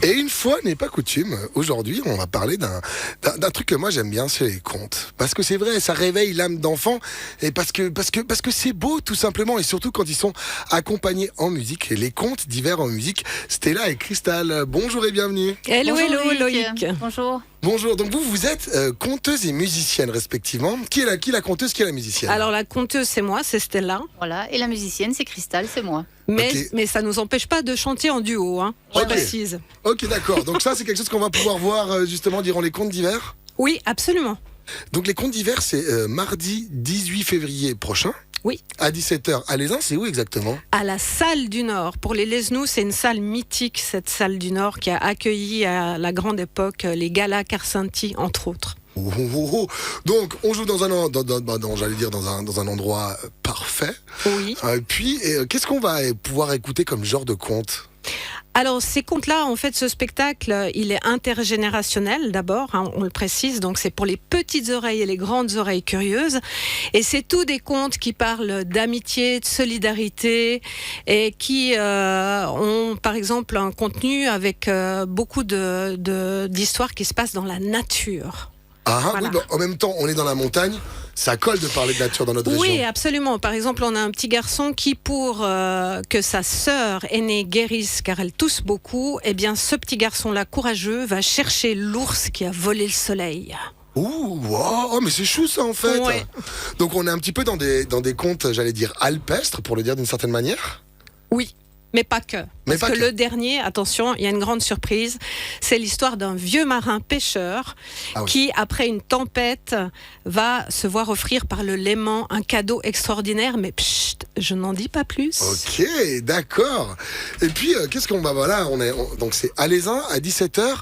Et une fois n'est pas coutume, aujourd'hui on va parler d'un truc que moi j'aime bien, c'est les contes. Parce que c'est vrai, ça réveille l'âme d'enfant et parce que c'est beau tout simplement et surtout quand ils sont accompagnés en musique. Et les contes divers en musique, Stella et Cristal, bonjour et bienvenue. Hello, Bonjour, hello Loïc. Bonjour. Bonjour, donc vous êtes conteuse et musicienne respectivement. Qui est la conteuse, qui est la musicienne? Alors la conteuse c'est moi, c'est Stella. Voilà, et la musicienne, c'est Cristal, c'est moi. Mais ça nous empêche pas de chanter en duo, hein. Je Ok. précise. Ok, d'accord. Donc ça, c'est quelque chose qu'on va pouvoir voir justement durant les contes d'hiver. Oui, absolument. Donc les contes d'hiver, c'est mardi 18 février prochain. Oui. À 17h. À Lézin, c'est où exactement? À la salle du Nord. Pour les Lesnous, c'est une salle mythique, cette salle du Nord, qui a accueilli à la grande époque les galas Carcenti, entre autres. Oh, oh, oh, oh. Donc, on joue dans un endroit parfait. Oui. Puis, qu'est-ce qu'on va pouvoir écouter comme genre de conte? Alors ces contes-là, en fait, ce spectacle, il est intergénérationnel d'abord, hein, on le précise, donc c'est pour les petites oreilles et les grandes oreilles curieuses. Et c'est tous des contes qui parlent d'amitié, de solidarité et qui ont par exemple un contenu avec beaucoup d'histoires qui se passent dans la nature. Ah, Voilà. oui, bah, en même temps, on est dans la montagne. Ça colle de parler de nature dans notre Oui, région. absolument. Par exemple, on a un petit garçon qui, pour que sa sœur aînée guérisse, car elle tousse beaucoup, eh bien, ce petit garçon-là, courageux, va chercher l'ours qui a volé le soleil. Ouh, wow, oh, mais c'est chou ça en fait. Ouais. Donc on est un petit peu dans des contes, j'allais dire alpestres, pour le dire d'une certaine manière. Oui, mais pas que. Mais Parce pas que que. le dernier, attention, il y a une grande surprise, c'est l'histoire d'un vieux marin pêcheur Ah oui. qui, après une tempête, va se voir offrir par le Léman un cadeau extraordinaire, mais pchit, je n'en dis pas plus. Ok, d'accord. Et puis, qu'est-ce qu'on va... Voilà, donc c'est à Lézin, à 17h.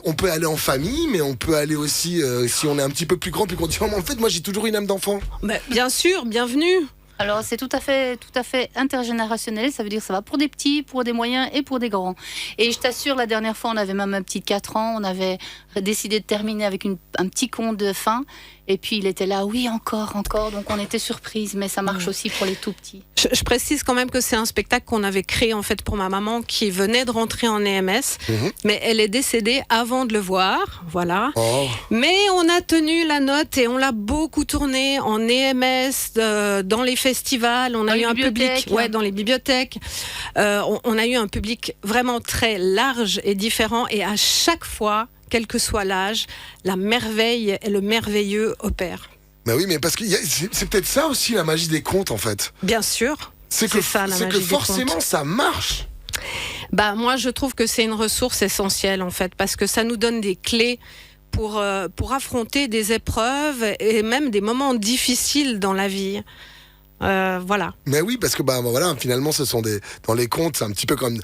On peut aller en famille, mais on peut aller aussi, si on est un petit peu plus grand, plus continent. En fait, moi, j'ai toujours une âme d'enfant. Mais bien sûr, bienvenue. Alors, c'est tout à fait intergénérationnel. Ça veut dire que ça va pour des petits, pour des moyens et pour des grands. Et je t'assure, la dernière fois, on avait même un petit de 4 ans. On avait décidé de terminer avec un petit conte de fin. Et puis, il était là, oui, encore. Donc, on était surprise. Mais ça marche aussi pour les tout petits. Je précise quand même que c'est un spectacle qu'on avait créé en fait pour ma maman qui venait de rentrer en EMS, mais elle est décédée avant de le voir, voilà. Oh. Mais on a tenu la note et on l'a beaucoup tourné en EMS, dans les festivals, on a Dans eu les un bibliothèques. public, dans les bibliothèques. On a eu un public vraiment très large et différent et à chaque fois, quel que soit l'âge, la merveille et le merveilleux opèrent. Bah oui, mais parce que c'est peut-être ça aussi la magie des contes, en fait. Bien sûr. C'est que ça, la c'est magie que des forcément, contes. ça marche. Bah, moi, je trouve que c'est une ressource essentielle, en fait, parce que ça nous donne des clés pour affronter des épreuves et même des moments difficiles dans la vie. Voilà. Mais oui, parce que voilà, finalement, ce sont dans les contes, c'est un petit peu comme,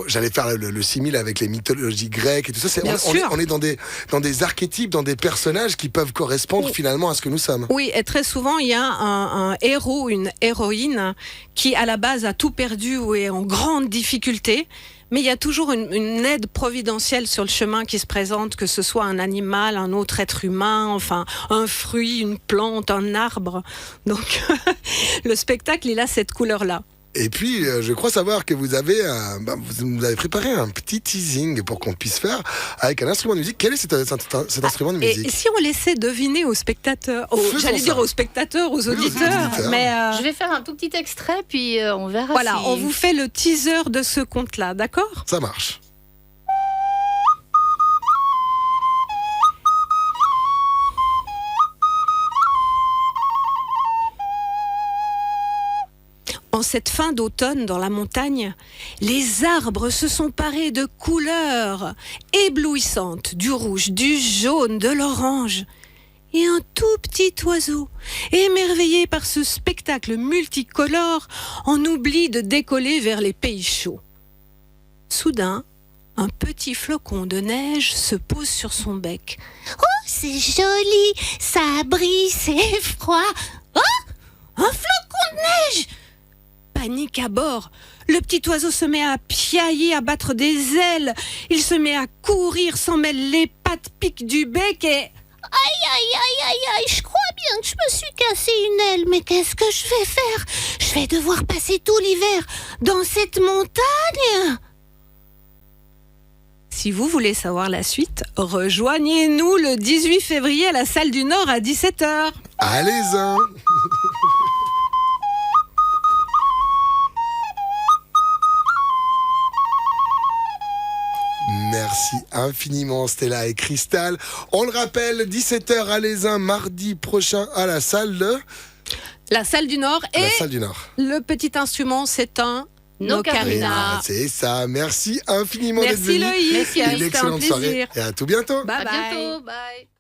j'allais faire le simile avec les mythologies grecques et tout ça. Bien sûr. On est dans des archétypes, dans des personnages qui peuvent correspondre Oui. finalement à ce que nous sommes. Oui, et très souvent, il y a un héros, une héroïne qui, à la base, a tout perdu ou est en grande difficulté. Mais il y a toujours une aide providentielle sur le chemin qui se présente, que ce soit un animal, un autre être humain, enfin un fruit, une plante, un arbre. Donc le spectacle, il a cette couleur-là. Et puis, je crois savoir que vous avez préparé un petit teasing pour qu'on puisse faire avec un instrument de musique. Quel est cet instrument de musique? Et si on laissait deviner aux spectateurs, aux spectateurs, aux auditeurs, auditeurs. mais Je vais faire un tout petit extrait, puis on verra voilà, si... on vous fait le teaser de ce conte-là, d'accord? Ça marche. En cette fin d'automne dans la montagne, les arbres se sont parés de couleurs éblouissantes, du rouge, du jaune, de l'orange. Et un tout petit oiseau, émerveillé par ce spectacle multicolore, en oublie de décoller vers les pays chauds. Soudain, un petit flocon de neige se pose sur son bec. Oh, c'est joli, ça brille, c'est froid. Oh, un flocon de neige! Panique à bord. Le petit oiseau se met à piailler, à battre des ailes. Il se met à courir, s'en mêle les pattes, pique du bec et... Aïe, aïe, aïe, aïe, aïe, je crois bien que je me suis cassé une aile, mais qu'est-ce que je vais faire? Je vais devoir passer tout l'hiver dans cette montagne. Si vous voulez savoir la suite, rejoignez-nous le 18 février à la salle du Nord à 17h. Allez-y. Merci infiniment Stella et Cristal. On le rappelle, 17h à l'Aisin, mardi prochain à la salle La salle du Nord La et salle du Nord. le petit instrument, c'est un Ocarina. C'est ça. Merci infiniment d'être Merci venu. Loïc, Merci, Et une c'était un excellente soirée. plaisir. Et à tout bientôt. Bye À bye. bientôt. Bye.